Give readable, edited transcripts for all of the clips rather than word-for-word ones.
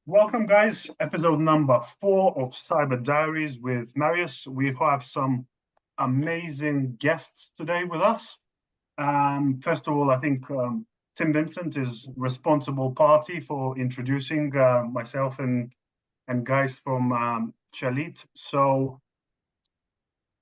Welcome, guys. Episode number 4 of Cyber Diaries with Marius. We have some amazing guests today with us. First of all, I think Tim Vincent is responsible party for introducing myself and guys from Chaleit. So,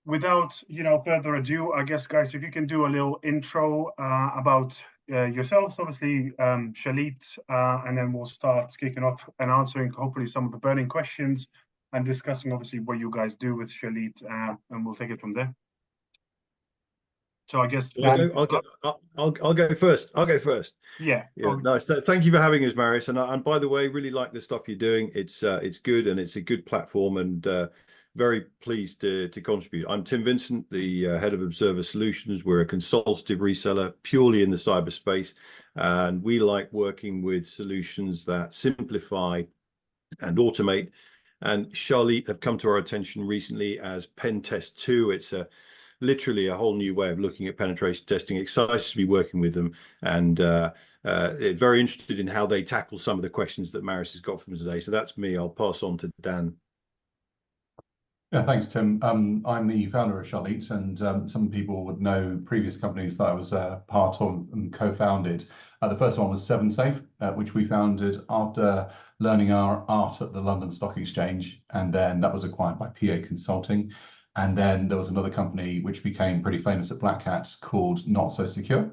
without further ado, I guess, guys, if you can do a little intro about yourselves, obviously, Chaleit, and then we'll start kicking off and answering hopefully some of the burning questions and discussing obviously what you guys do with Chaleit, and we'll take it from there. So I guess I'll go first. I'll go first. Yeah. Nice. Thank you for having us, Marius. And by the way, really like the stuff you're doing. It's good and it's a good platform, and very pleased to contribute. I'm Tim Vincent, the head of Observer Solutions. We're a consultative reseller purely in the cyberspace, and we like working with solutions that simplify and automate. And Chaleit have come to our attention recently as Pen Test 2. It's literally a whole new way of looking at penetration testing. Excited to be working with them, and very interested in how they tackle some of the questions that Marius has got for them today. So that's me. I'll pass on to Dan. Yeah, thanks, Tim. I'm the founder of Chaleit, and some people would know previous companies that I was part of and co-founded. The first one was 7Safe, which we founded after learning our art at the London Stock Exchange, and then that was acquired by PA Consulting. And then there was another company which became pretty famous at Black Hat called Not So Secure,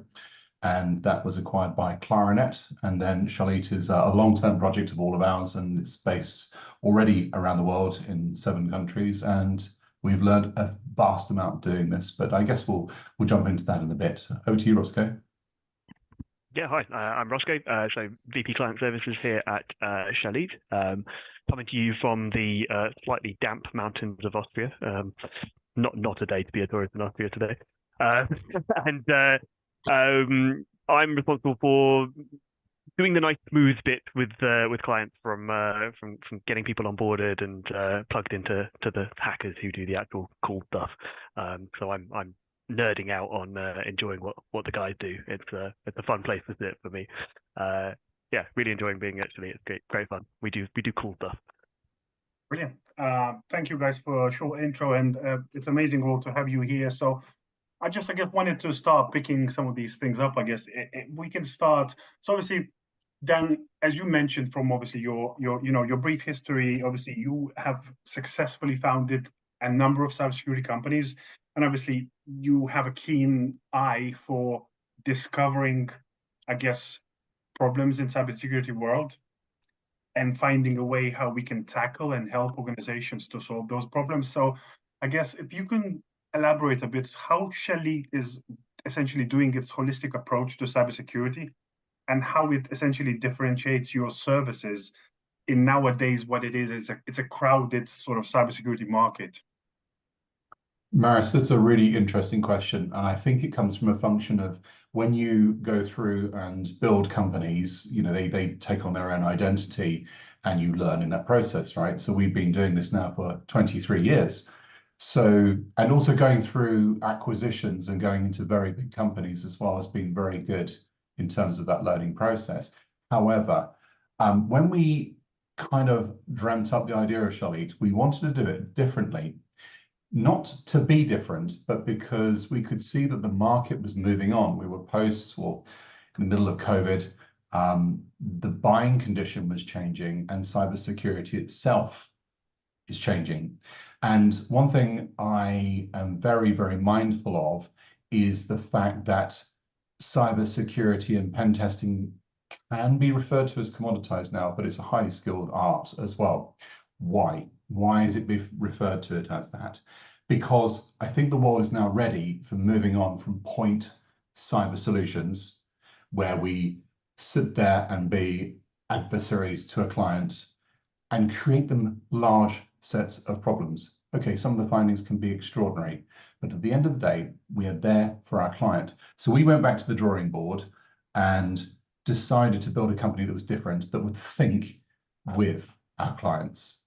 and that was acquired by Clarinet. And then Chaleit is a long-term project of all of ours, and it's based already around the world in 7 countries. And we've learned a vast amount doing this, but I guess we'll jump into that in a bit. Over to you, Roscoe. Yeah, hi, I'm Roscoe, so VP Client Services here at Chaleit, coming to you from the slightly damp mountains of Austria. Not a day to be a tourist in Austria today. I'm responsible for doing the nice smooth bit with clients from getting people onboarded and plugged into the hackers who do the actual cool stuff. So I'm nerding out on enjoying what the guys do. It's a fun place to sit for me. Yeah, really enjoying being actually. It's great fun. We do cool stuff. Brilliant. Thank you guys for a short intro, and it's amazing all to have you here. So I guess wanted to start picking some of these things up. I guess we can start. So obviously, Dan, as you mentioned, from obviously your brief history, obviously you have successfully founded a number of cybersecurity companies, and obviously you have a keen eye for discovering, I guess, problems in cybersecurity world and finding a way how we can tackle and help organizations to solve those problems. So I guess if you can elaborate a bit how Chaleit is essentially doing its holistic approach to cybersecurity and how it essentially differentiates your services in nowadays what it is it's a crowded sort of cybersecurity market. Marius, that's a really interesting question. And I think it comes from a function of when you go through and build companies, they take on their own identity and you learn in that process, right? So we've been doing this now for 23 years. So, and also going through acquisitions and going into very big companies as well has been very good in terms of that learning process. However, when we kind of dreamt up the idea of Chaleit, we wanted to do it differently. Not to be different, but because we could see that the market was moving on. We were in the middle of COVID. The buying condition was changing, and cybersecurity itself is changing. And one thing I am very, very mindful of is the fact that cybersecurity and pen testing can be referred to as commoditized now, but it's a highly skilled art as well. Why? Why is it referred to it as that? Because I think the world is now ready for moving on from point cyber solutions, where we sit there and be adversaries to a client and create them large sets of problems. Okay, some of the findings can be extraordinary, but at the end of the day, we are there for our client. So we went back to the drawing board and decided to build a company that was different, that would think with our clients.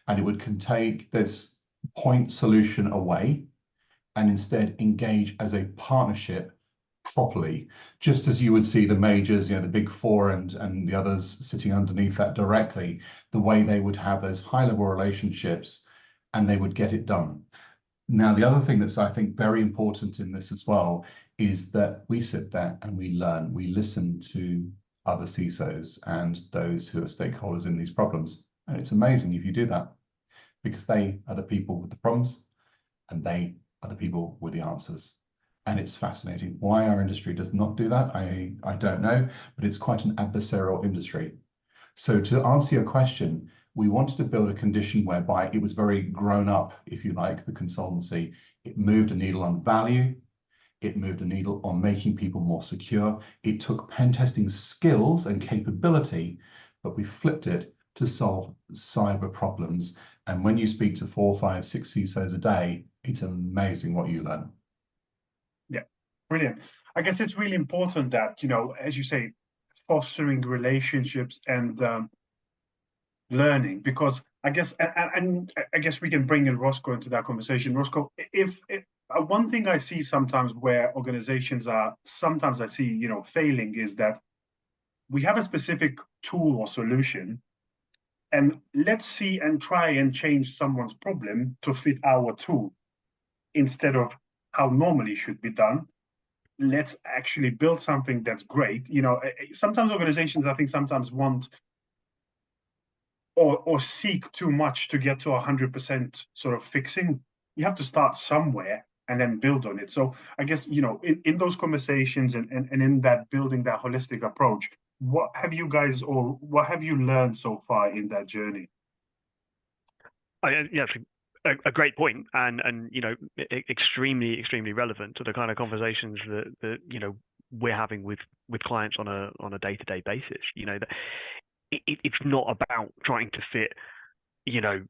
And it would take this point solution away and instead engage as a partnership properly, just as you would see the majors, the big four and the others sitting underneath that directly, the way they would have those high-level relationships and they would get it done. Now, the other thing that's, I think, very important in this as well is that we sit there and we learn, we listen to other CISOs and those who are stakeholders in these problems. And it's amazing if you do that, because they are the people with the problems and they are the people with the answers. And it's fascinating. Why our industry does not do that, I don't know, but it's quite an adversarial industry. So to answer your question, we wanted to build a condition whereby it was very grown up, if you like, the consultancy. It moved a needle on value. It moved a needle on making people more secure. It took pen testing skills and capability, but we flipped it to solve cyber problems. And when you speak to 4, 5, 6 CISOs a day, it's amazing what you learn. Yeah, brilliant. I guess it's really important that, as you say, fostering relationships and learning, because I guess, and I guess we can bring in Roscoe into that conversation. Roscoe, if one thing I see sometimes where organizations are, sometimes I see, failing, is that we have a specific tool or solution, and let's see and try and change someone's problem to fit our tool instead of how normally should be done. Let's actually build something that's great. Sometimes organizations, I think, sometimes want or seek too much to get to 100% sort of fixing. You have to start somewhere and then build on it. So I guess, in those conversations and in that building that holistic approach, what have you guys, or what have you learned so far in that journey? Yeah, a great point, and extremely relevant to the kind of conversations that we're having with clients on a day-to-day basis. That it's not about trying to fit your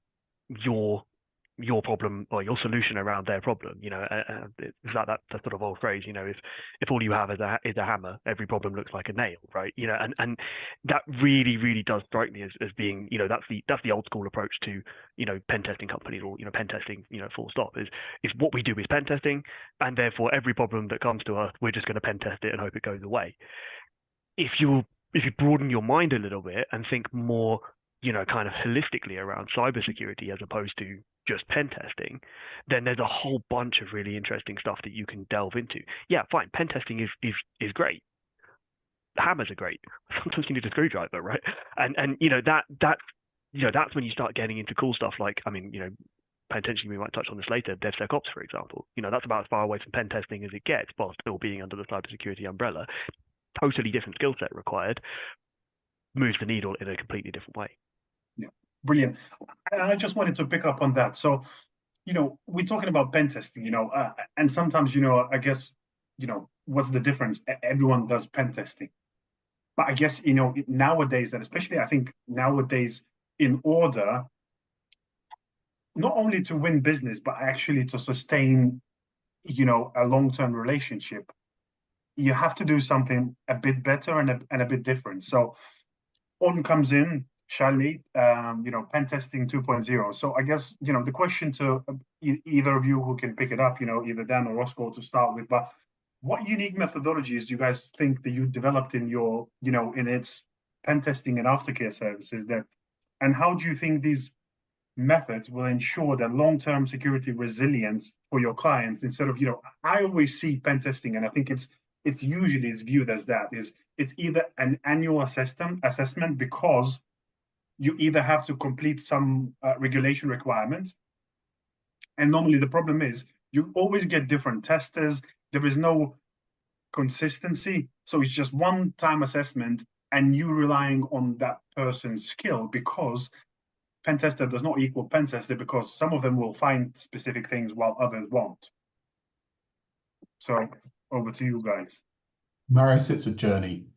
problem or your solution around their problem. It's like that sort of old phrase, if all you have is a hammer, every problem looks like a nail, right? And that really does strike me as being, that's the old school approach to pen testing companies, or pen testing, full stop, is what we do is pen testing, and therefore every problem that comes to us, we're just going to pen test it and hope it goes away. If you broaden your mind a little bit and think more kind of holistically around cybersecurity as opposed to just pen testing, then there's a whole bunch of really interesting stuff that you can delve into. Yeah, fine, pen testing is great. Hammers are great. Sometimes you need a screwdriver, right? And that's when you start getting into cool stuff like, potentially we might touch on this later, DevSecOps, for example. That's about as far away from pen testing as it gets, while still being under the cybersecurity umbrella. Totally different skill set required, moves the needle in a completely different way. Yeah, brilliant. And I just wanted to pick up on that. So, we're talking about pen testing, and sometimes, I guess, what's the difference? Everyone does pen testing. But I guess, nowadays, and especially I think nowadays, in order not only to win business, but actually to sustain, a long-term relationship, you have to do something a bit better and a bit different. So on comes in Chaleit, pen testing 2.0. So I guess, the question to either of you who can pick it up, either Dan or Roscoe to start with, but what unique methodologies do you guys think that you developed in your, in its pen testing and aftercare services, and how do you think these methods will ensure that long-term security resilience for your clients, instead of, I always see pen testing, and I think it's usually is viewed as it's either an annual assessment because you either have to complete some regulation requirement, and normally the problem is you always get different testers. There is no consistency, so it's just one-time assessment, and you relying on that person's skill, because pen tester does not equal pen tester, because some of them will find specific things while others won't. So over to you guys. Marius, it's a journey.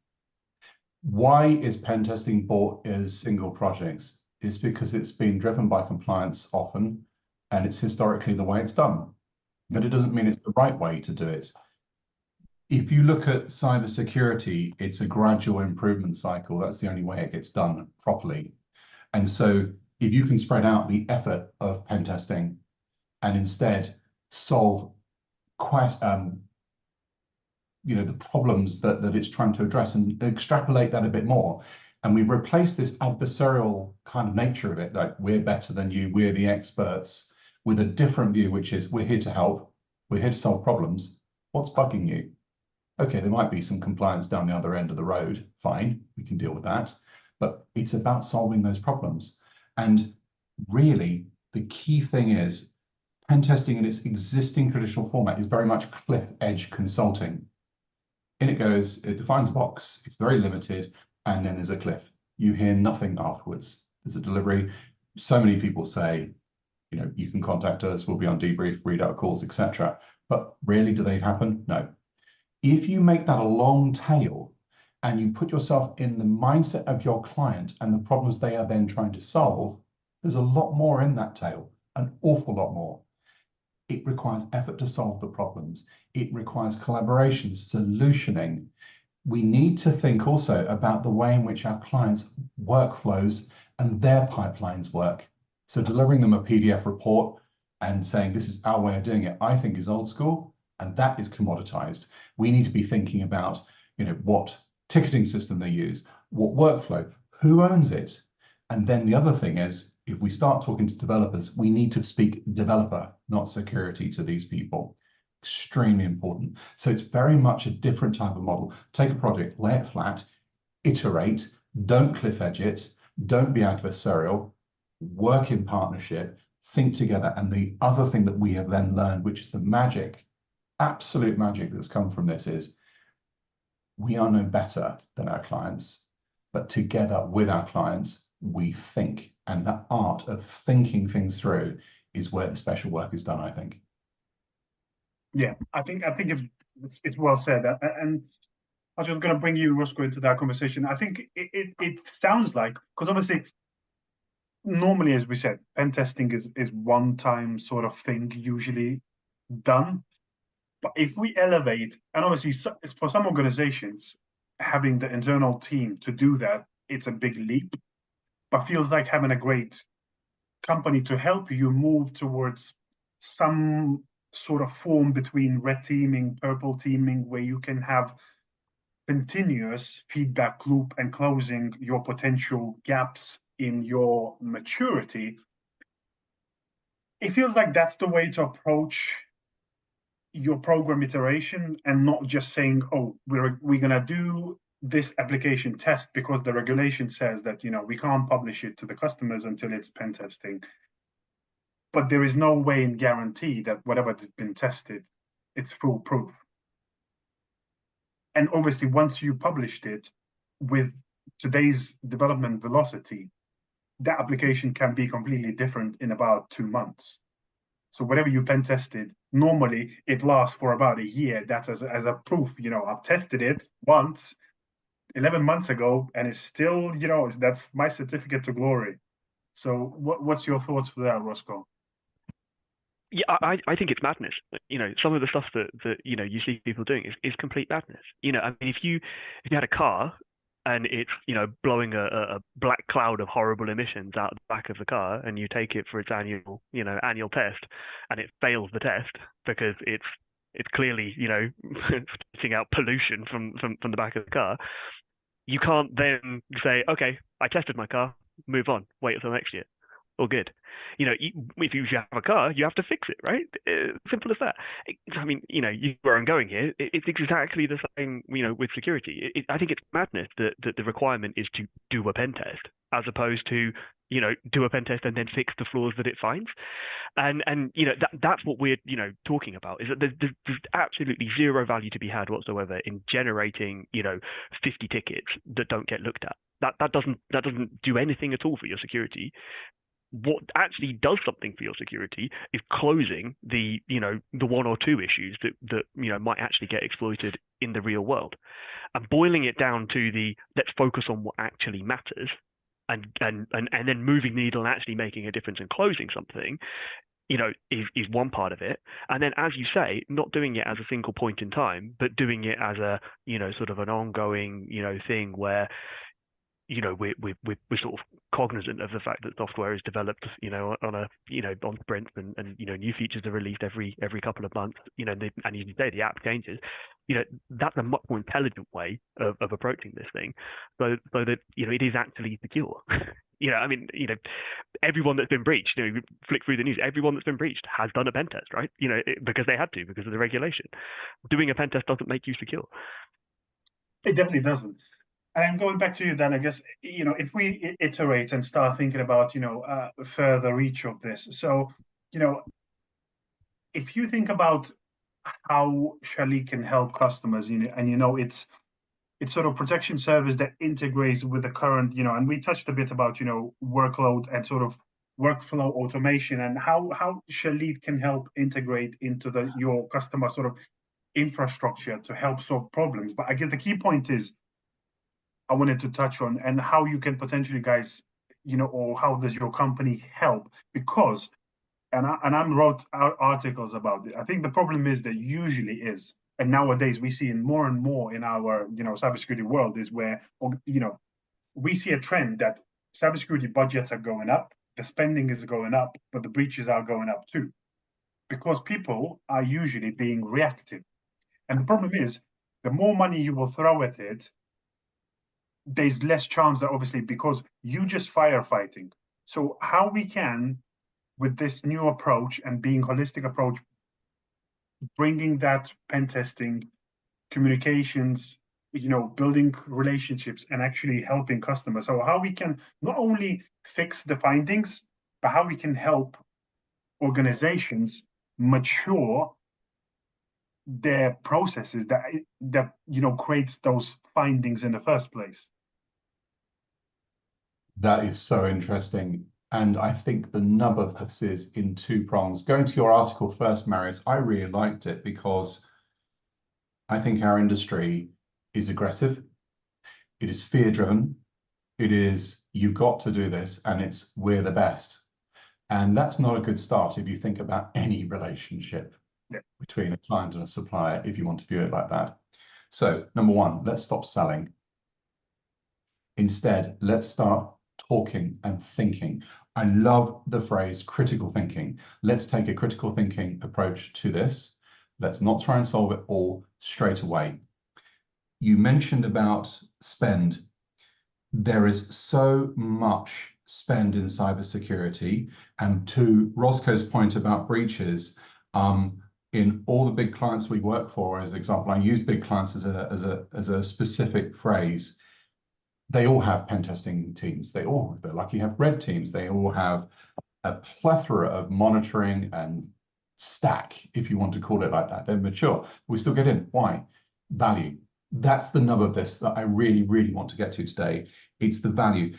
Why is pen testing bought as single projects? It's because it's been driven by compliance often, and it's historically the way it's done. But it doesn't mean it's the right way to do it. If you look at cybersecurity, it's a gradual improvement cycle. That's the only way it gets done properly. And so if you can spread out the effort of pen testing and instead solve the problems that it's trying to address, and extrapolate that a bit more. And we've replaced this adversarial kind of nature of it, like we're better than you, we're the experts, with a different view, which is we're here to help, we're here to solve problems. What's bugging you? Okay, there might be some compliance down the other end of the road. Fine, we can deal with that. But it's about solving those problems. And really, the key thing is pen testing in its existing traditional format is very much cliff edge consulting. In it goes, it defines a box, it's very limited, and then there's a cliff. You hear nothing afterwards. There's a delivery. So many people say, you can contact us, we'll be on debrief, read out calls, etc. But really, do they happen? No. If you make that a long tail and you put yourself in the mindset of your client and the problems they are then trying to solve, there's a lot more in that tail, an awful lot more. It requires effort to solve the problems. It requires collaboration, solutioning. We need to think also about the way in which our clients' workflows and their pipelines work. So delivering them a PDF report and saying, this is our way of doing it, I think is old school, and that is commoditized. We need to be thinking about, what ticketing system they use, what workflow, who owns it. And then the other thing is, if we start talking to developers, we need to speak developer, not security, to these people. Extremely important. So it's very much a different type of model. Take a project, lay it flat, iterate, don't cliff edge it, don't be adversarial, work in partnership, think together. And the other thing that we have then learned, which is the magic, absolute magic that's come from this, is we are no better than our clients, but together with our clients, we think. And that art of thinking things through is where the special work is done, I think. Yeah, I think it's well said. And I was just going to bring you, Roscoe, into that conversation. I think it sounds like, because obviously, normally, as we said, pen testing is one-time sort of thing, usually done. But if we elevate, and obviously for some organizations, having the internal team to do that, it's a big leap, but feels like having a great company to help you move towards some sort of form between red teaming, purple teaming, where you can have continuous feedback loop and closing your potential gaps in your maturity. It feels like that's the way to approach your program iteration, and not just saying, oh, we're gonna do this application test because the regulation says that we can't publish it to the customers until it's pen testing. But there is no way in guarantee that whatever has been tested, it's foolproof. And obviously, once you published it, with today's development velocity, that application can be completely different in about 2 months. So whatever you pen tested, normally it lasts for about a year. That's as a proof, I've tested it once 11 months ago, and it's still, that's my certificate to glory. So what's your thoughts for that, Roscoe? Yeah, I think it's madness. Some of the stuff that you see people doing is complete madness. I mean, if you had a car and it's blowing a black cloud of horrible emissions out the back of the car, and you take it for its annual test, and it fails the test because it's clearly spitting out pollution from the back of the car, you can't then say, okay, I tested my car, move on, wait until next year. All good. If you have a car, you have to fix it, right? Simple as that. I mean, where I'm going here, it's exactly the same, with security. I think it's madness that the requirement is to do a pen test, as opposed to, do a pen test and then fix the flaws that it finds. And that's what we're, talking about, is that there's absolutely zero value to be had whatsoever in generating, 50 tickets that don't get looked at. That doesn't do anything at all for your security. What actually does something for your security is closing the one or two issues that might actually get exploited in the real world, and boiling it down to let's focus on what actually matters, and then moving the needle and actually making a difference and closing something, is one part of it. And then, as you say, not doing it as a single point in time, but doing it as a sort of an ongoing thing where we're sort of cognizant of the fact that software is developed, on sprints, and new features are released every couple of months, and as you say, the app changes. that's a much more intelligent way of approaching this thing, so that it is actually secure. I mean, everyone that's been breached, you flick through the news, everyone that's been breached has done a pen test, right? Because they had to, because of the regulation. Doing a pen test doesn't make you secure. It definitely doesn't. And going back to you, Dan, I guess, if we iterate and start thinking about, further reach of this. So, if you think about how Chaleit can help customers, and it's sort of protection service that integrates with the current, and we touched a bit about, workload and sort of workflow automation, and how Chaleit can help integrate into your customer sort of infrastructure to help solve problems. But I guess the key point is I wanted to touch on, and how you can potentially, guys, or how does your company help? Because, and I wrote articles about it. I think the problem is that usually is, and nowadays we see more and more in our, cybersecurity world, is where, we see a trend that cybersecurity budgets are going up, the spending is going up, but the breaches are going up too, because people are usually being reactive. And the problem is, the more money you will throw at it, there's less chance that, obviously, because you just firefighting. So how we can, with this new approach and being holistic approach, bringing that pen testing, communications, building relationships and actually helping customers. So how we can not only fix the findings, but how we can help organizations mature their processes that creates those findings in the first place. That is so interesting. And I think the nub of this is in two prongs. Going to your article first, Marius, I really liked it because I think our industry is aggressive. It is fear-driven. It is, you've got to do this, and it's, we're the best. And that's not a good start if you think about any relationship between a client and a supplier, if you want to view it like that. So, number one, let's stop selling. Instead, let's start talking and thinking. I love the phrase critical thinking. Let's take a critical thinking approach to this. Let's not try and solve it all straight away. You mentioned about spend. There is so much spend in cybersecurity. And to Roscoe's point about breaches, in all the big clients we work for, as example, I use big clients as a specific phrase. They all have pen testing teams. They're lucky have red teams. They all have a plethora of monitoring and stack, if you want to call it like that. They're mature. We still get in. Why? Value. That's the nub of this that I really, really want to get to today. It's the value.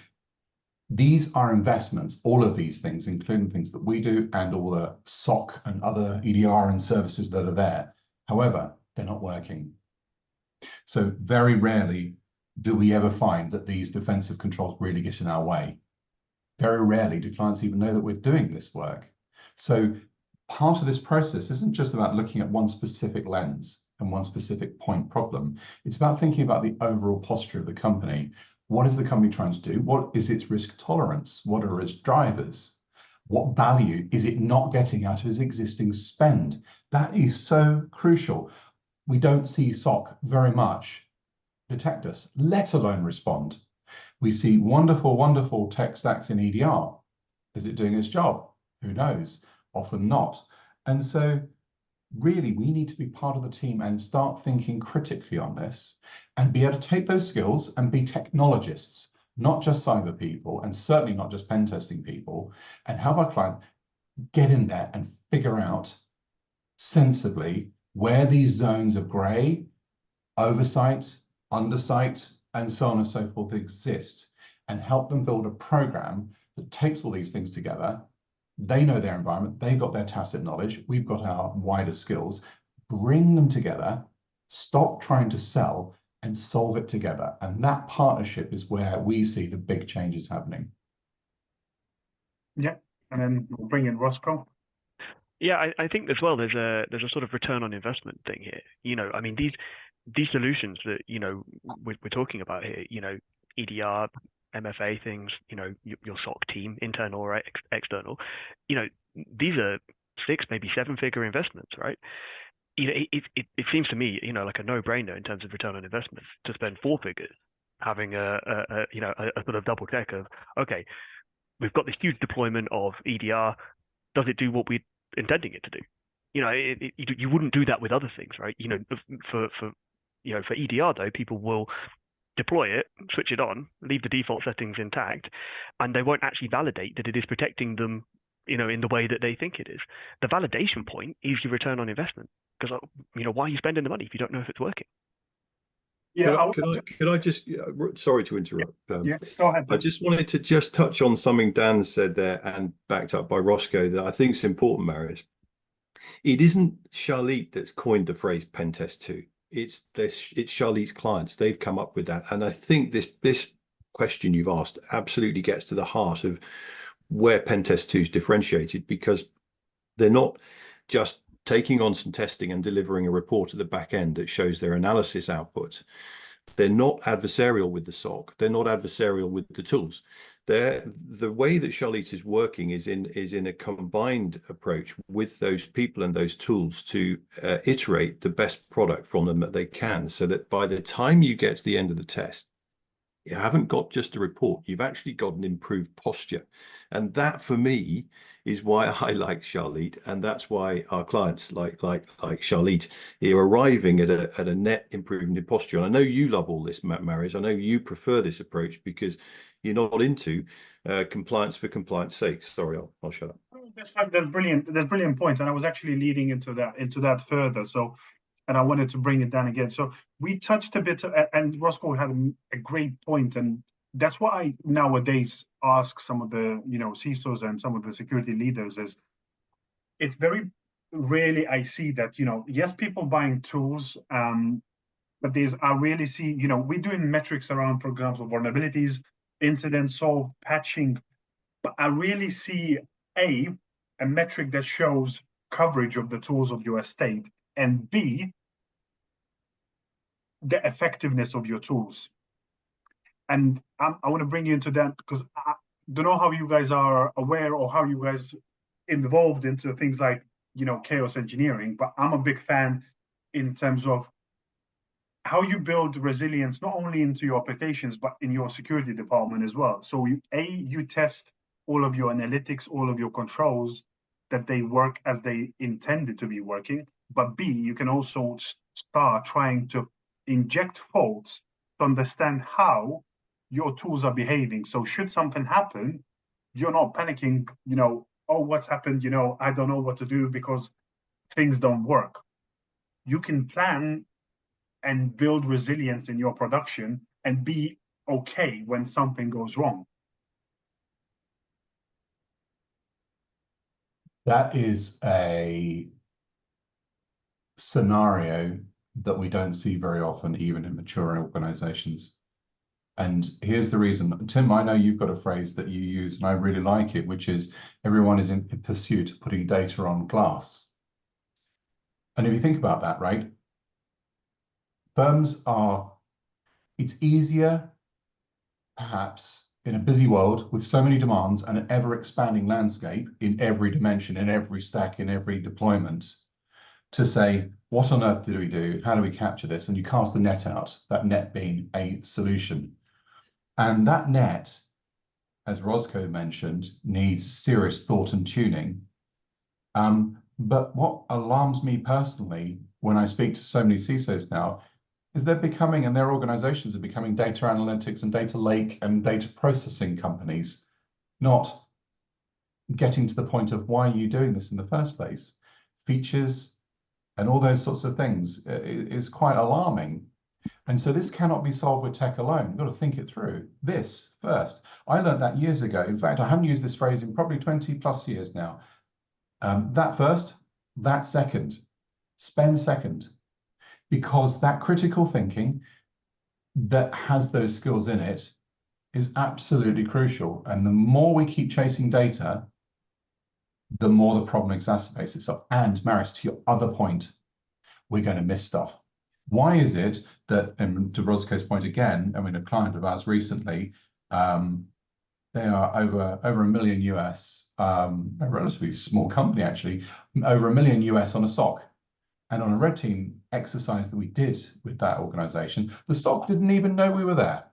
These are investments, all of these things, including things that we do and all the SOC and other EDR and services that are there. However, they're not working. So very rarely do we ever find that these defensive controls really get in our way. Very rarely do clients even know that we're doing this work. So part of this process isn't just about looking at one specific lens and one specific point problem. It's about thinking about the overall posture of the company. What is the company trying to do? What is its risk tolerance? What are its drivers? What value is it not getting out of its existing spend? That is so crucial. We don't see SOC very much detect us, let alone respond. We see wonderful, wonderful tech stacks in EDR. Is it doing its job? Who knows? Often not. And so really, we need to be part of the team and start thinking critically on this and be able to take those skills and be technologists, not just cyber people, and certainly not just pen testing people, and help our client get in there and figure out sensibly where these zones of gray, oversight, undersight, and so on and so forth exist, and help them build a program that takes all these things together. They know their environment, they've got their tacit knowledge, we've got our wider skills, bring them together, stop trying to sell, and solve it together. And that partnership is where we see the big changes happening. Yeah, and then we'll bring in Roscoe. Yeah, I think as well there's a sort of return on investment thing here. I mean, these solutions that we're talking about here, EDR, MFA things, your SOC team, internal or external, these are 6, maybe 7-figure investments, right? it seems to me, like a no-brainer in terms of return on investment to spend four figures having a sort of double check of, okay, we've got this huge deployment of EDR. Does it do what we're intending it to do? You wouldn't do that with other things, right? For EDR though, people will deploy it, switch it on, leave the default settings intact, and they won't actually validate that it is protecting them, in the way that they think it is. The validation point is your return on investment, because why are you spending the money if you don't know if it's working? Yeah, Could I just, sorry to interrupt. yeah, go ahead. I just wanted to just touch on something Dan said there and backed up by Roscoe that I think is important, Marius. It isn't Chaleit that's coined the phrase pen test 2. It's Chaleit's clients. They've come up with that. And I think this question you've asked absolutely gets to the heart of where pen test 2 is differentiated, because they're not just taking on some testing and delivering a report at the back end that shows their analysis outputs. They're not adversarial with the SOC. They're not adversarial with the tools. The way that Chaleit is working is in a combined approach with those people and those tools to iterate the best product from them that they can, so that by the time you get to the end of the test, you haven't got just a report, you've actually got an improved posture. And that for me is why I like Chaleit, and that's why our clients like Chaleit are arriving at a net improvement in posture. And I know you love all this, Marius. I know you prefer this approach because you're not into compliance for compliance sake. Sorry, I'll shut up. That's fine. That's brilliant. That's brilliant points, and I was actually leading into that further. So, and I wanted to bring it down again. So we touched a bit, and Roscoe had a great point, and that's what I nowadays ask some of the CISOs and some of the security leaders is, it's very rarely I see that yes, people buying tools, but I really see we're doing metrics around, for example, vulnerabilities, incidents solved, patching, but I really see a metric that shows coverage of the tools of your estate, and B, the effectiveness of your tools. And I want to bring you into that because I don't know how you guys are aware or how you guys involved into things like chaos engineering, but I'm a big fan in terms of how you build resilience not only into your applications but in your security department as well. So you test all of your analytics, all of your controls, that they work as they intended to be working. But B, you can also start trying to inject faults to understand how your tools are behaving. So should something happen, you're not panicking, oh, what's happened? I don't know what to do because things don't work. You can plan and build resilience in your production and be okay when something goes wrong. That is a scenario that we don't see very often, even in mature organizations. And here's the reason. Tim, I know you've got a phrase that you use, and I really like it, which is everyone is in pursuit of putting data on glass. And if you think about that, right, it's easier, perhaps, in a busy world with so many demands and an ever-expanding landscape in every dimension, in every stack, in every deployment, to say, what on earth do we do? How do we capture this? And you cast the net out, that net being a solution. And that net, as Roscoe mentioned, needs serious thought and tuning. But what alarms me personally when I speak to so many CISOs now is they're becoming, and their organizations are becoming, data analytics and data lake and data processing companies, not getting to the point of why are you doing this in the first place? Features and all those sorts of things is quite alarming. And so this cannot be solved with tech alone. You've got to think it through. This first. I learned that years ago. In fact, I haven't used this phrase in probably 20 plus years now. That first, that second, spend second. Because that critical thinking that has those skills in it is absolutely crucial. And the more we keep chasing data, the more the problem exacerbates itself. And Marius, to your other point, we're going to miss stuff. Why is it that, and to Roscoe's point again, I mean, a client of ours recently, they are over $1 million US, a relatively small company actually, over $1 million US on a SOC. And on a red team exercise that we did with that organization, the SOC didn't even know we were there.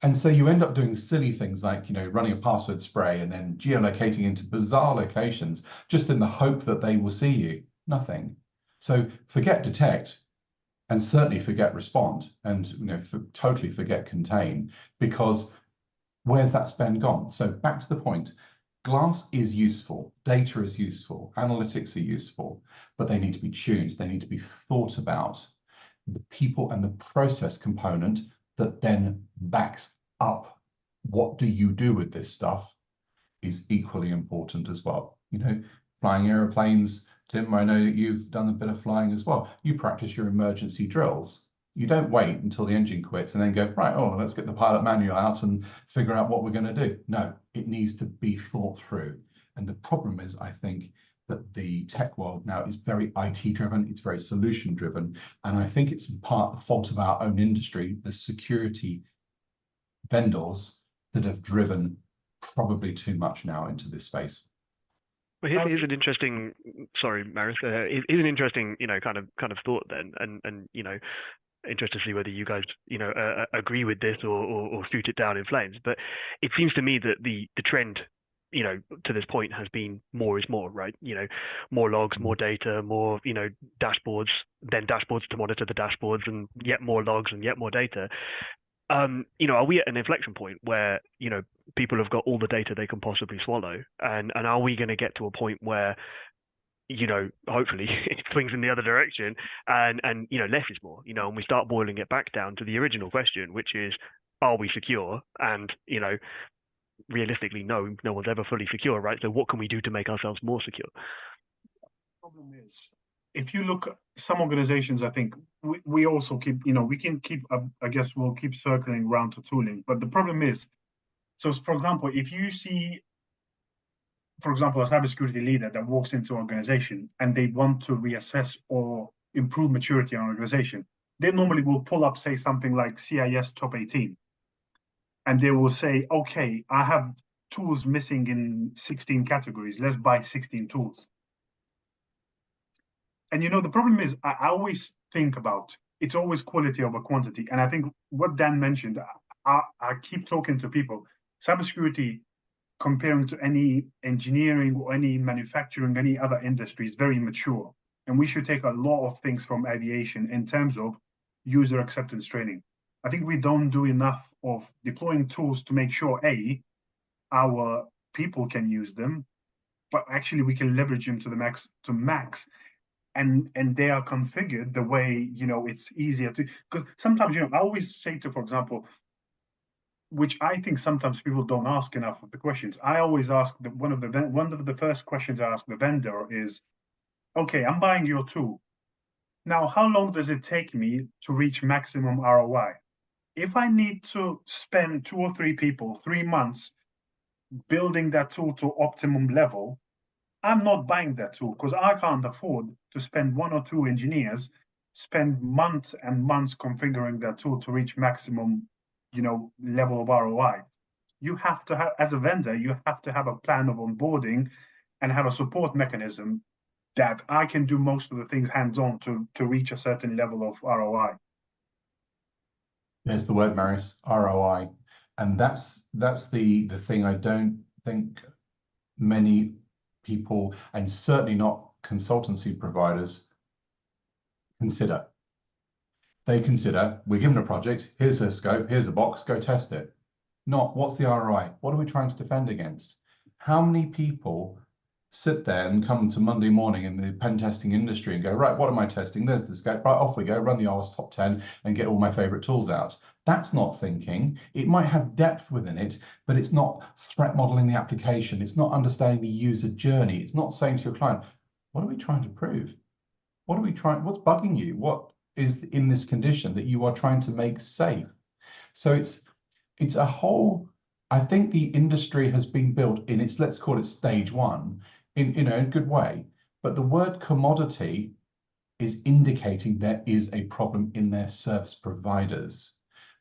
And so you end up doing silly things like, running a password spray and then geolocating into bizarre locations just in the hope that they will see you. Nothing. So forget detect and certainly forget respond and totally forget contain, because where's that spend gone? So back to the point. Glass is useful, data is useful, analytics are useful, but they need to be tuned. They need to be thought about. The people and the process component that then backs up what do you do with this stuff is equally important as well. Flying aeroplanes, Tim, I know that you've done a bit of flying as well. You practice your emergency drills. You don't wait until the engine quits and then go, right, let's get the pilot manual out and figure out what we're going to do. No, it needs to be thought through. And the problem is, I think, that the tech world now is very IT driven, it's very solution driven. And I think it's in part the fault of our own industry, the security vendors that have driven probably too much now into this space. Well, here's an interesting, sorry, Maris, here's an interesting, kind of thought then, and interested to see whether you guys, agree with this or shoot it down in flames. But it seems to me that the trend, to this point has been more is more, right? More logs, more data, more, dashboards, then dashboards to monitor the dashboards, and yet more logs and yet more data. Are we at an inflection point where, people have got all the data they can possibly swallow? And are we going to get to a point where, hopefully it swings in the other direction and less is more, and we start boiling it back down to the original question, which is, are we secure? And, realistically, no one's ever fully secure, right? So what can we do to make ourselves more secure? The problem is, if you look at some organizations, I think we also keep, we can keep, I guess we'll keep circling around to tooling. But the problem is, so for example, if you see, for example, a cybersecurity leader that walks into an organization and they want to reassess or improve maturity in an organization, they normally will pull up, say, something like CIS top 18. And they will say, okay, I have tools missing in 16 categories. Let's buy 16 tools. And the problem is, I always think about, it's always quality over quantity. And I think what Dan mentioned, I keep talking to people, cybersecurity, comparing to any engineering or any manufacturing, any other industry, is very mature. And we should take a lot of things from aviation in terms of user acceptance training. I think we don't do enough of deploying tools to make sure, our people can use them, but actually we can leverage them to the max. And they are configured the way, it's easier to, because sometimes, I always say to, for example, which I think sometimes people don't ask enough of the questions. I always ask that one of the first questions I ask the vendor is, okay, I'm buying your tool. Now, how long does it take me to reach maximum ROI? If I need to spend 2 or 3 people, 3 months building that tool to optimum level, I'm not buying that tool, because I can't afford to spend 1 or 2 engineers, spend months and months configuring that tool to reach maximum, level of ROI. You have to have, as a vendor, you have to have a plan of onboarding and have a support mechanism that I can do most of the things hands-on to reach a certain level of ROI. There's the word, Maris, ROI. And that's the thing I don't think many people, and certainly not consultancy providers, consider. They consider, we're given a project, here's a scope, here's a box, go test it. Not, what's the ROI? What are we trying to defend against? How many people sit there and come to Monday morning in the pen testing industry and go, right, what am I testing? There's the scope, right, off we go, run the OWASP top 10 and get all my favorite tools out. That's not thinking. It might have depth within it, but it's not threat modeling the application. It's not understanding the user journey. It's not saying to your client, what are we trying to prove? What are we trying, what's bugging you? What is in this condition that you are trying to make safe? So it's a whole, I think the industry has been built in its, let's call it stage 1, in a good way. But the word commodity is indicating there is a problem in their service providers.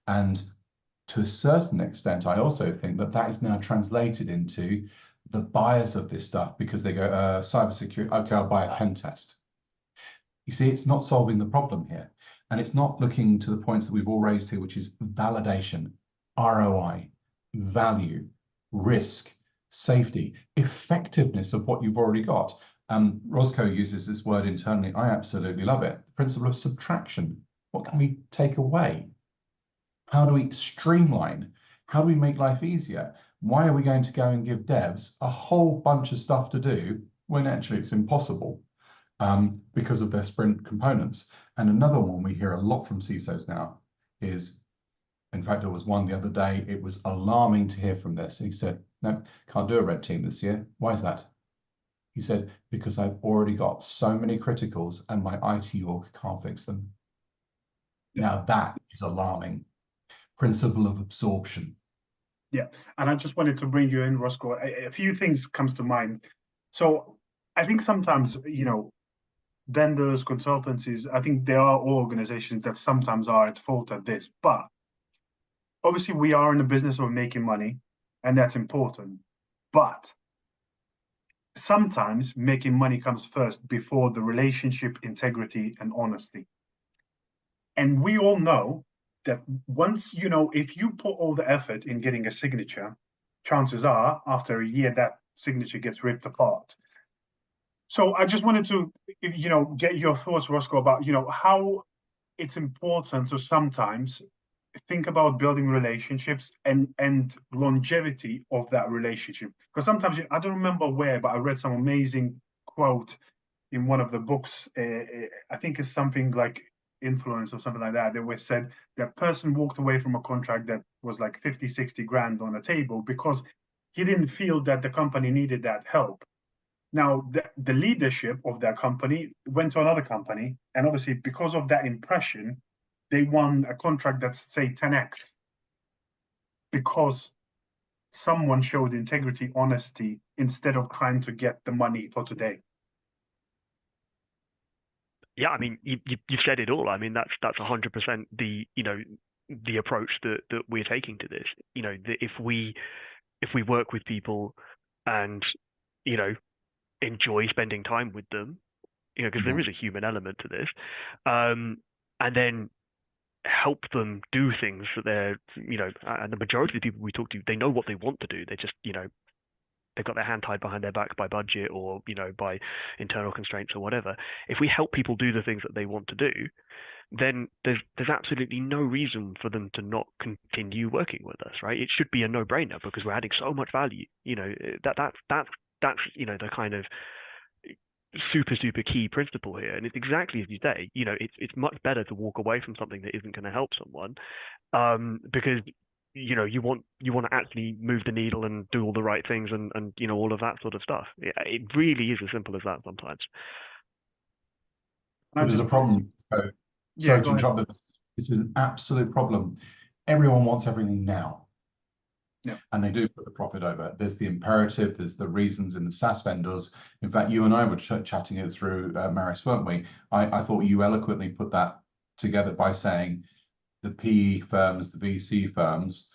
And to a certain extent, I also think that is now translated into the buyers of this stuff, because they go, cybersecurity, okay, I'll buy a pen test. You see, it's not solving the problem here. And it's not looking to the points that we've all raised here, which is validation, ROI, value, risk, safety, effectiveness of what you've already got. Roscoe uses this word internally. I absolutely love it. The principle of subtraction. What can we take away? How do we streamline? How do we make life easier? Why are we going to go and give devs a whole bunch of stuff to do when actually it's impossible because of their sprint components? And another one we hear a lot from CISOs now is, in fact, there was one the other day, it was alarming to hear from this. He said, no, can't do a red team this year. Why is that? He said, because I've already got so many criticals and my IT org can't fix them. Now that is alarming. Principle of absorption. Yeah, and I just wanted to bring you in, Roscoe. A few things comes to mind. So I think sometimes, vendors, consultancies, I think there are organizations that sometimes are at fault at this, but obviously we are in the business of making money, and that's important. But sometimes making money comes first before the relationship, integrity, and honesty. And we all know that once, if you put all the effort in getting a signature, chances are after a year that signature gets ripped apart. So I just wanted to, get your thoughts, Roscoe, about, how it's important to sometimes think about building relationships and longevity of that relationship. Because sometimes, I don't remember where, but I read some amazing quote in one of the books. I think it's something like Influence or something like that. They were said that person walked away from a contract that was like 50, 60 grand on the table because he didn't feel that the company needed that help. Now, the leadership of that company went to another company, and obviously because of that impression, they won a contract that's, say, 10x, because someone showed integrity, honesty, instead of trying to get the money for today. Yeah, I mean, you've said it all. I mean, that's 100% the approach that we're taking to this. If we work with people and enjoy spending time with them, because there is a human element to this, and then help them do things that they're, and the majority of the people we talk to, they know what they want to do. They just, they've got their hand tied behind their back by budget or, by internal constraints or whatever. If we help people do the things that they want to do, then there's absolutely no reason for them to not continue working with us, right? It should be a no-brainer because we're adding so much value. That's the kind of super key principle here. And it's exactly as you say, it's much better to walk away from something that isn't going to help someone, because you want to actually move the needle and do all the right things and all of that sort of stuff. It really is as simple as that sometimes. But there's a problem. Sorry to interrupt, but this is an absolute problem. Everyone wants everything now. Yeah. And they do put the profit over. There's the imperative, there's the reasons in the SaaS vendors. In fact, you and I were chatting it through, Maris, weren't we? I thought you eloquently put that together by saying the PE firms, the VC firms,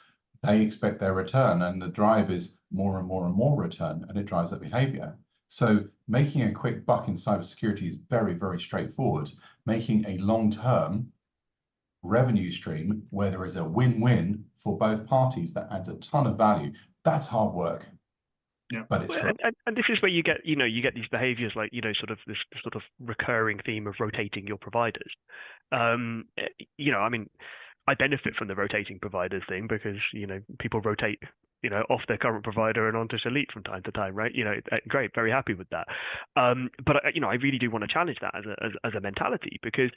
they expect their return, and the drive is more and more and more return, and it drives that behavior. So making a quick buck in cybersecurity is very, very straightforward. Making a long-term revenue stream where there is a win-win for both parties that adds a ton of value, that's hard work. Yeah. But it's and this is where you get these behaviors like sort of this sort of recurring theme of rotating your providers. I mean, I benefit from the rotating providers thing because people rotate off their current provider and onto Chaleit from time to time, right? Great, very happy with that. But I really do want to challenge that as a mentality, because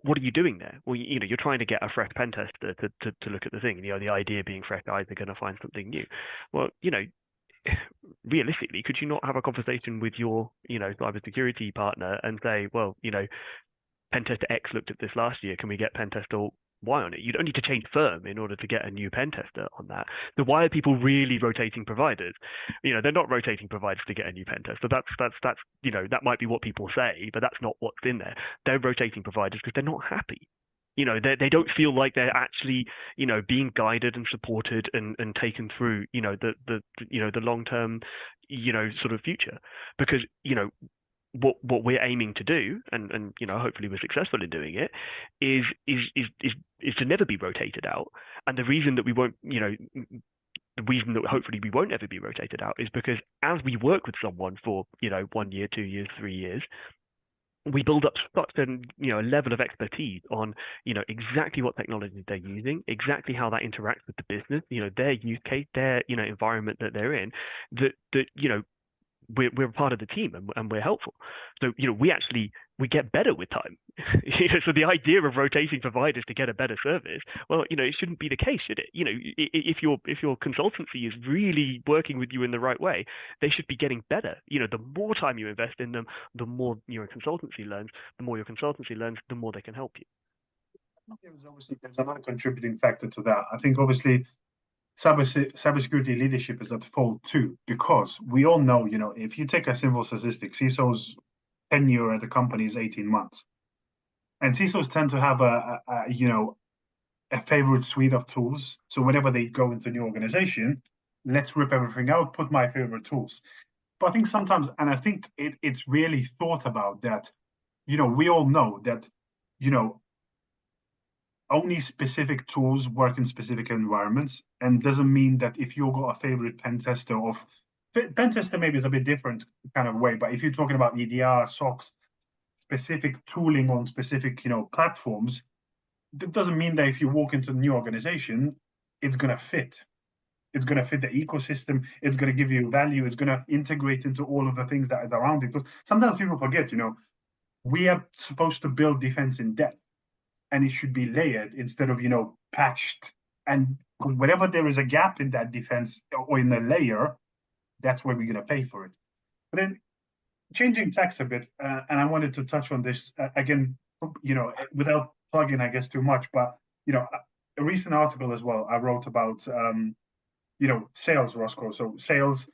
what are you doing there? Well, you're trying to get a fresh pen tester to look at the thing. The idea being fresh eyes are going to find something new. Well, realistically, could you not have a conversation with your cybersecurity partner and say, well, pen tester X looked at this last year, can we get pen tester Y on it? You don't need to change firm in order to get a new pen tester on that. So why are people really rotating providers? They're not rotating providers to get a new pen tester. That's that might be what people say, but that's not what's in there. They're rotating providers because they're not happy. They don't feel like they're actually being guided and supported and taken through the long term sort of future, because what we're aiming to do, and hopefully we're successful in doing it, is to never be rotated out. And the reason that we won't, the reason that hopefully we won't ever be rotated out is because as we work with someone for 1 year, 2 years, 3 years, we build up such a level of expertise on exactly what technology they're using, exactly how that interacts with the business, their use case, their environment that they're in, that we're part of the team and we're helpful. So we get better with time. So the idea of rotating providers to get a better service, well, it shouldn't be the case, should it? If your consultancy is really working with you in the right way, they should be getting better. The more time you invest in them, the more your consultancy learns. The more your consultancy learns, the more they can help you. There's another contributing factor to that. I think obviously cybersecurity leadership is at fault too, because we all know, if you take a simple statistic, CISO's tenure at the company is 18 months. And CISOs tend to have a favorite suite of tools. So whenever they go into a new organization, let's rip everything out, put my favorite tools. But I think sometimes, and I think it's really thought about that, we all know that, only specific tools work in specific environments, and doesn't mean that if you've got a favorite pen tester maybe is a bit different kind of way, but if you're talking about EDR, SOCs, specific tooling on specific platforms, that doesn't mean that if you walk into a new organization, it's going to fit. It's going to fit the ecosystem. It's going to give you value. It's going to integrate into all of the things that is around it. Because sometimes people forget, we are supposed to build defense in depth, and it should be layered instead of patched. And whenever there is a gap in that defense or in the layer, that's where we're going to pay for it. But then changing tacks a bit, and I wanted to touch on this again, without plugging, I guess, too much, but a recent article as well I wrote about sales, Roscoe. So sales,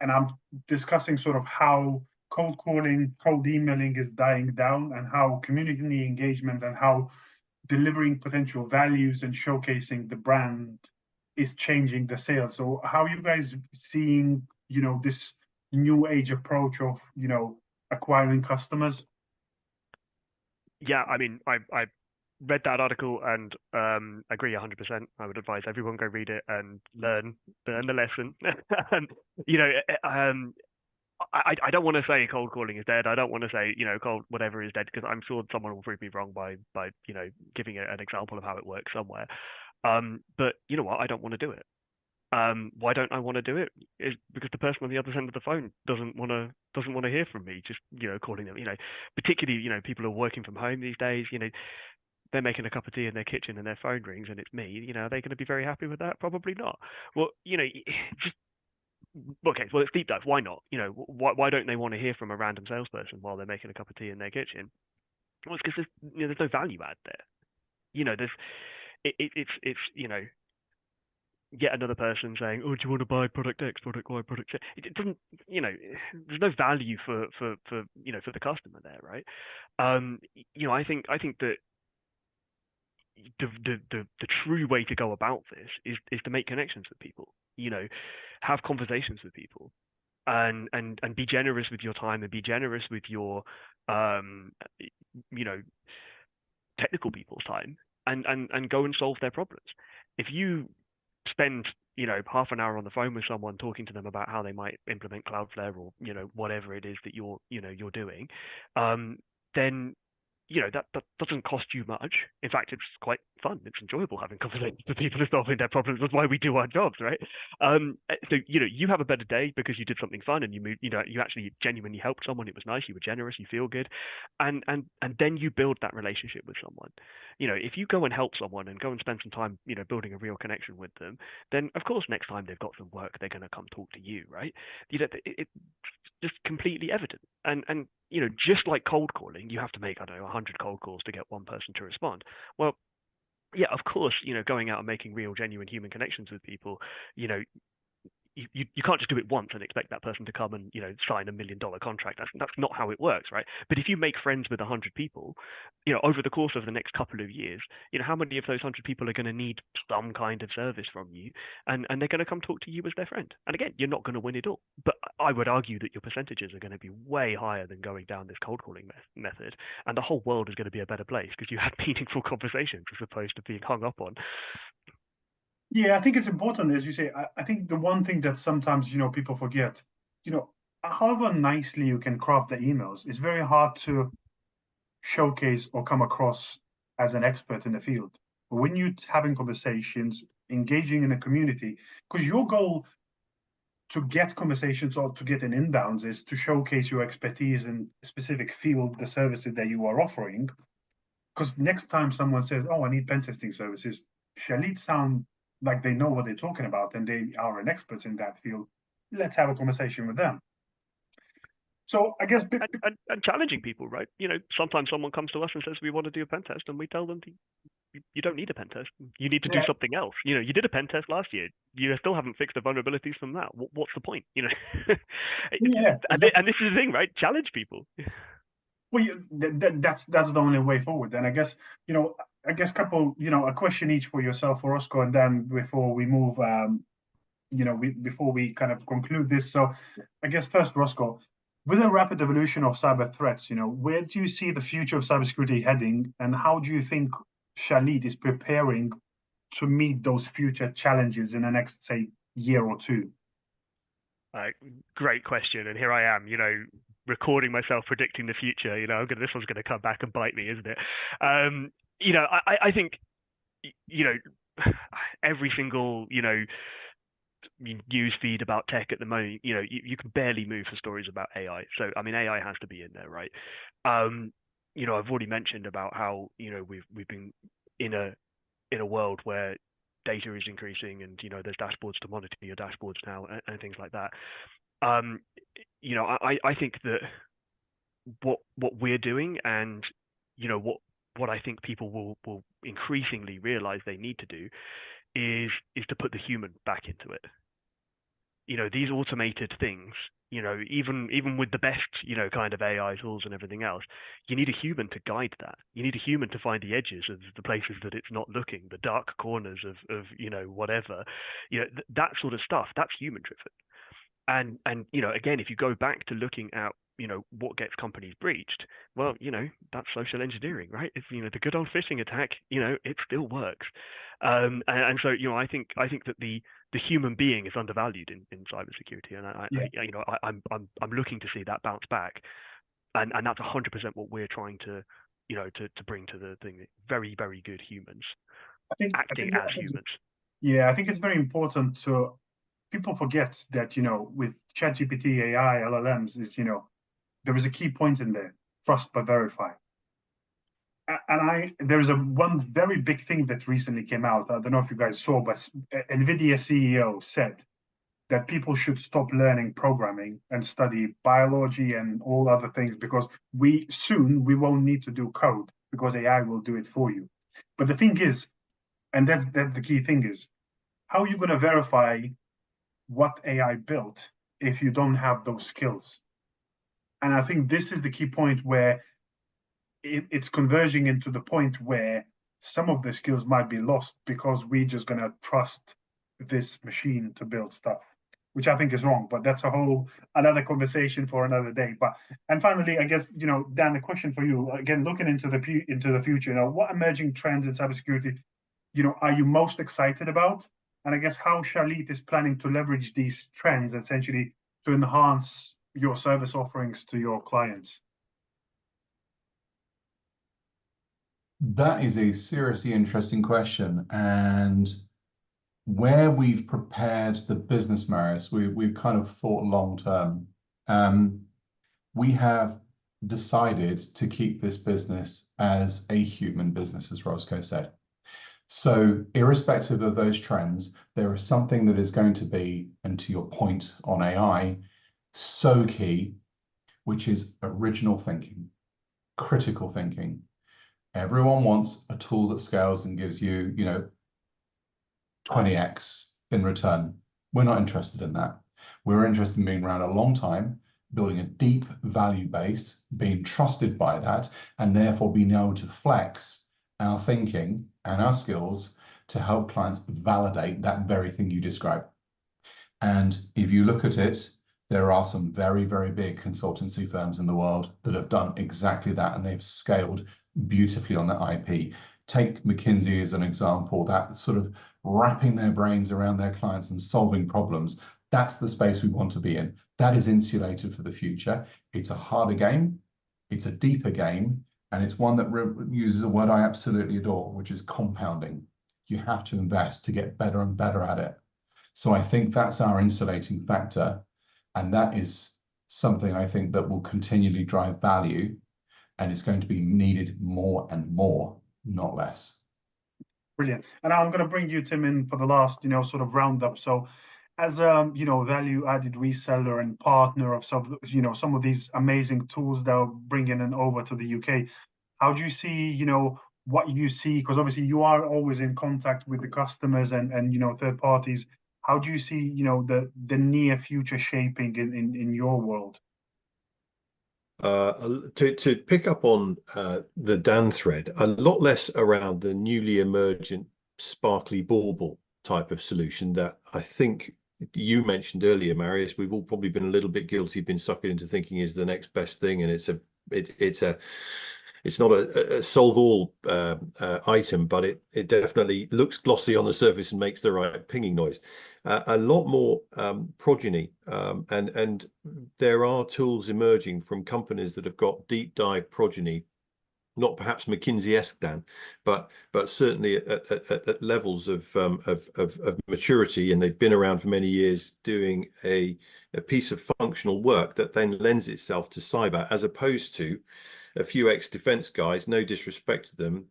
and I'm discussing sort of how cold calling, cold emailing is dying down, and how community engagement and how delivering potential values and showcasing the brand is changing the sales. So how are you guys seeing, this new age approach of, acquiring customers? Yeah, I mean, I read that article and agree 100%. I would advise everyone go read it and learn the lesson. And, I don't want to say cold calling is dead. I don't want to say, cold whatever is dead, because I'm sure someone will prove me wrong by giving an example of how it works somewhere. But you know what? I don't want to do it. Why don't I want to do it? Is because the person on the other end of the phone doesn't want to hear from me. Just calling them. Particularly people who are working from home these days. They're making a cup of tea in their kitchen and their phone rings and it's me. Are they going to be very happy with that? Probably not. Well, just okay. Well, it's deep dive. Why not? Why don't they want to hear from a random salesperson while they're making a cup of tea in their kitchen? Well, it's because there's no value add there. It's yet another person saying, "Oh, do you want to buy product X, product Y, product Z?" It doesn't, there's no value for the customer there, right? I think that the true way to go about this is to make connections with people. Have conversations with people, and be generous with your time, and be generous with your technical people's time, and go and solve their problems. If you spend half an hour on the phone with someone talking to them about how they might implement Cloudflare or whatever it is that you're doing, then that doesn't cost you much. In fact, it's quite fun. It's enjoyable having conversations with people and solving their problems. That's why we do our jobs, right? So you have a better day because you did something fun and you actually genuinely helped someone. It was nice. You were generous. You feel good, and then you build that relationship with someone. If you go and help someone and go and spend some time building a real connection with them, then of course next time they've got some work, they're going to come talk to you, right? It's just completely evident. And just like cold calling, you have to make 100 cold calls to get one person to respond. Well, yeah, of course, going out and making real, genuine human connections with people, you can't just do it once and expect that person to come and sign $1 million contract. That's not how it works, right? But if you make friends with 100 people, over the course of the next couple of years, how many of those 100 people are going to need some kind of service from you, and they're going to come talk to you as their friend. And again, you're not going to win it all, but I would argue that your percentages are going to be way higher than going down this cold calling method, and the whole world is going to be a better place because you had meaningful conversations as opposed to being hung up on. Yeah, I think it's important, as you say. I think the one thing that sometimes, people forget, however nicely you can craft the emails, it's very hard to showcase or come across as an expert in the field. But when you're having conversations, engaging in a community, because your goal to get conversations or to get an inbounds is to showcase your expertise in a specific field, the services that you are offering. Because next time someone says, "Oh, I need pen testing services," Chaleit sound like they know what they're talking about and they are an expert in that field. Let's have a conversation with them. So I guess and challenging people, right? Sometimes someone comes to us and says we want to do a pen test, and we tell them you don't need a pen test. You need to do something else. You did a pen test last year. You still haven't fixed the vulnerabilities from that. What's the point? Yeah, exactly. And this is the thing, right? Challenge people. Well, that's the only way forward. And I guess a question each for yourself, for Roscoe, and then before we move, before we kind of conclude this. So, I guess first, Roscoe, with the rapid evolution of cyber threats, where do you see the future of cybersecurity heading, and how do you think Chaleit is preparing to meet those future challenges in the next, say, year or two? Great question, and here I am, recording myself predicting the future. This one's going to come back and bite me, isn't it? I think, every single, news feed about tech at the moment, you can barely move for stories about AI. So, I mean, AI has to be in there, right? I've already mentioned about how, we've been in a world where data is increasing and, there's dashboards to monitor your dashboards now and things like that. I think that what we're doing and, what I think people will increasingly realize they need to do is to put the human back into it. These automated things, even with the best, kind of AI tools and everything else, you need a human to guide that. You need a human to find the edges of the places that it's not looking, the dark corners of whatever, that sort of stuff. That's human driven. And again, if you go back to looking at what gets companies breached, well, that's social engineering, right? It's the good old phishing attack, it still works. And so I think that the human being is undervalued in cybersecurity, and I'm looking to see that bounce back, and that's 100% what we're trying to to bring to the thing. Very, very good humans acting as humans. Yeah, I think it's very important to people forget that with ChatGPT, AI, LLMs is there is a key point in there: trust but verify. And there's one very big thing that recently came out. I don't know if you guys saw, but NVIDIA CEO said that people should stop learning programming and study biology and all other things because we won't need to do code because AI will do it for you. But the thing is, and that's the key thing is, how are you going to verify what AI built if you don't have those skills? And I think this is the key point where it's converging into the point where some of the skills might be lost because we're just going to trust this machine to build stuff, which I think is wrong. But that's another conversation for another day. And finally, I guess, Dan, a question for you, again, looking into the future, what emerging trends in cybersecurity, are you most excited about? And I guess how Chaleit is planning to leverage these trends essentially to enhance your service offerings to your clients? That is a seriously interesting question. And where we've prepared the business, Marius, we've kind of thought long term. We have decided to keep this business as a human business, as Roscoe said. So irrespective of those trends, there is something that is going to be, and to your point on AI, so key, which is original thinking, critical thinking. Everyone wants a tool that scales and gives you, 20x in return. We're not interested in that. We're interested in being around a long time, building a deep value base, being trusted by that, and therefore being able to flex our thinking and our skills to help clients validate that very thing you describe. And if you look at it, there are some very, very big consultancy firms in the world that have done exactly that, and they've scaled beautifully on that IP. Take McKinsey as an example, that sort of wrapping their brains around their clients and solving problems. That's the space we want to be in. That is insulated for the future. It's a harder game, it's a deeper game, and it's one that uses a word I absolutely adore, which is compounding. You have to invest to get better and better at it. So I think that's our insulating factor. And that is something I think that will continually drive value, and it's going to be needed more and more, not less. Brilliant. And I'm going to bring you, Tim, in for the last, sort of roundup. So as a, value-added reseller and partner of some, some of these amazing tools that are bringing in over to the UK, how do you see, what you see? Because obviously you are always in contact with the customers and third parties. How do you see, the near future shaping in your world? To pick up on the Dan thread, a lot less around the newly emergent sparkly bauble type of solution that I think you mentioned earlier, Marius. We've all probably been a little bit guilty, been suckered into thinking is the next best thing, and it's not a solve-all item, but it definitely looks glossy on the surface and makes the right pinging noise. A lot more progeny, and there are tools emerging from companies that have got deep dive progeny, not perhaps McKinsey-esque, Dan, but certainly at levels of maturity, and they've been around for many years doing a piece of functional work that then lends itself to cyber, as opposed to a few ex-defense guys, no disrespect to them,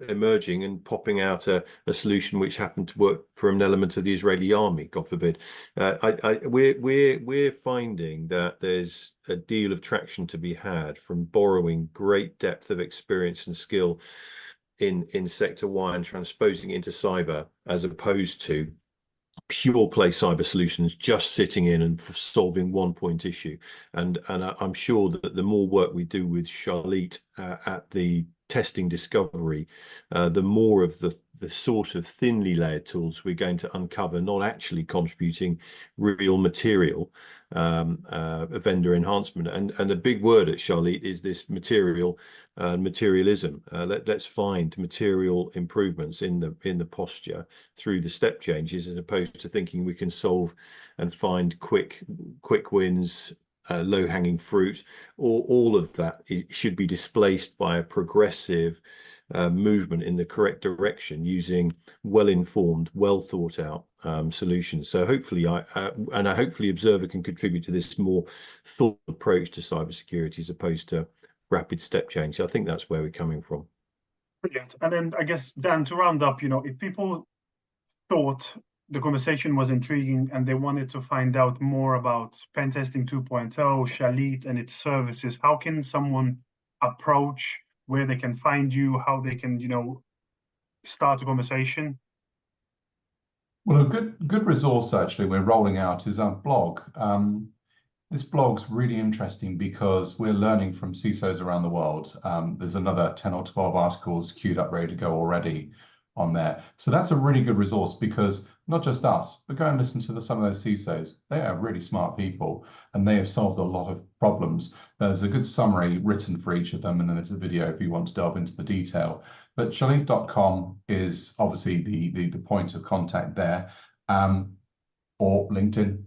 emerging and popping out a solution which happened to work for an element of the Israeli army, God forbid. We're finding that there's a deal of traction to be had from borrowing great depth of experience and skill in sector Y and transposing it into cyber, as opposed to pure play cyber solutions just sitting in and solving one point issue. And I'm sure that the more work we do with Chaleit at the testing discovery, the more of the sort of thinly layered tools we're going to uncover, not actually contributing real material vendor enhancement. And the big word at Chaleit is this materialism. Let's find material improvements in the posture through the step changes, as opposed to thinking we can solve and find quick wins, low-hanging fruit, or all of that should be displaced by a progressive movement in the correct direction using well-informed, well-thought-out solutions. So hopefully, hopefully Observer can contribute to this more thought approach to cybersecurity as opposed to rapid step change. So I think that's where we're coming from. Brilliant. And then I guess, Dan, to round up, if people thought the conversation was intriguing and they wanted to find out more about Pentesting 2.0, Chaleit and its services, how can someone approach, where they can find you, how they can, start a conversation? Well, a good resource actually we're rolling out is our blog. This blog's really interesting because we're learning from CISOs around the world. There's another 10 or 12 articles queued up ready to go already on there. So that's a really good resource, because not just us, but go and listen to some of those CISOs. They are really smart people and they have solved a lot of problems. There's a good summary written for each of them, and then there's a video if you want to delve into the detail. But chaleit.com is obviously the point of contact there, or LinkedIn.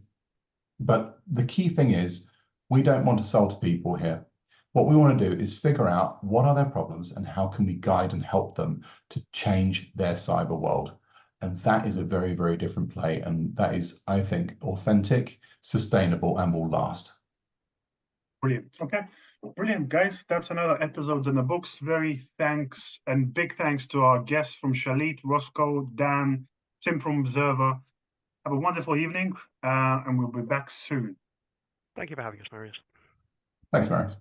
But the key thing is, we don't want to sell to people here. What we want to do is figure out what are their problems and how can we guide and help them to change their cyber world. And that is a very, very different play. And that is, I think, authentic, sustainable, and will last. Brilliant. Okay. Brilliant, guys. That's another episode in the books. Very thanks and big thanks to our guests from Chaleit, Roscoe, Dan, Tim from Observer. Have a wonderful evening, and we'll be back soon. Thank you for having us, Marius. Thanks, Marius.